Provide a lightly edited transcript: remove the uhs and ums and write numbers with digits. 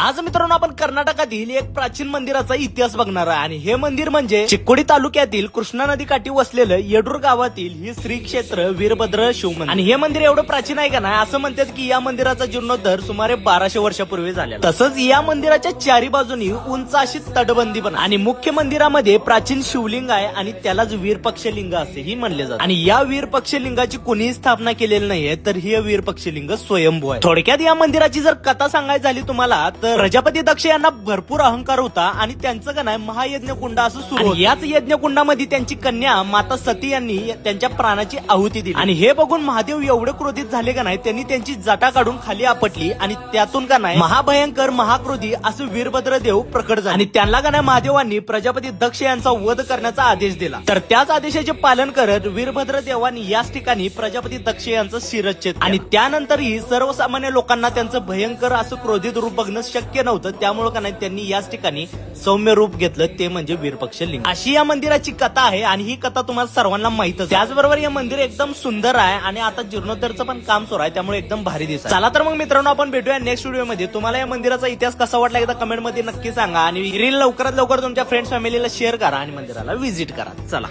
आज मित्रांनो आपण कर्नाटकातील एक प्राचीन मंदिराचा इतिहास बघणार आहे आणि हे मंदिर म्हणजे चिक्कोडी तालुक्यातील कृष्णा नदी काठी वसलेलं येडूर गावातील ही श्री क्षेत्र वीरभद्र शिव मंदिर। आणि हे मंदिर एवढं प्राचीन आहे का नाही, असं म्हणतात की या मंदिराचा जीर्णोद्धार सुमारे 1200 वर्षापूर्वी झालेला। तसंच या मंदिराच्या चारी बाजूनी उंच अशी तटबंदी पण आणि मुख्य मंदिरामध्ये प्राचीन शिवलिंग आहे आणि त्यालाच वीरपक्षलिंग असेही म्हणले जाते। आणि या वीरपक्षलिंगाची कोणीही स्थापना केलेली नाहीये, तर हे वीरपक्षलिंग स्वयंभू आहे। थोडक्यात या मंदिराची जर कथा सांगायची झाली तुम्हाला तर प्रजापती दक्ष यांना भरपूर अहंकार होता आणि त्यांचं का नाही महायज्ञ कुंड असं सुरू होतं। याच यज्ञ कुंडामध्ये त्यांची कन्या माता सती यांनी त्यांच्या प्राणाची आहुती दिली आणि हे बघून महादेव एवढे क्रोधित झाले का नाही, त्यांनी त्यांची जटा काढून खाली आपटली आणि त्यातून का नाही महाभयंकर महाक्रोधी असं वीरभद्रदेव प्रकट झाले आणि त्यांना का नाही महादेवांनी प्रजापती दक्ष यांचा वध करण्याचा आदेश दिला। तर त्याच आदेशाचे पालन करत वीरभद्रदेवांनी याच ठिकाणी प्रजापती दक्ष यांचं शिरच्छेद आणि त्यानंतरही सर्वसामान्य लोकांना त्यांचं भयंकर असं क्रोधित रूप बघणं शक्य नव्हतं, त्यामुळे का नाही त्यांनी याच ठिकाणी सौम्य रूप घेतलं, ते म्हणजे वीरपक्षलिंग। अशी या मंदिराची कथा आहे आणि ही कथा तुम्हाला सर्वांना माहितच। त्याचबरोबर हे मंदिर एकदम सुंदर आहे आणि आता जीर्णोद्धारचं पण काम सुरू आहे, त्यामुळे एकदम भारी दिसत। चला तर मग मित्रांनो आपण भेटूया नेक्स्ट व्हिडिओ मध्ये। तुम्हाला या मंदिराचा इतिहास कसा वाटला एकदा कमेंट मध्ये नक्की सांगा आणि रील लवकरात लवकर तुमच्या फ्रेंड्स फॅमिलीला शेअर करा आणि मंदिराला व्हिजिट करा। चला।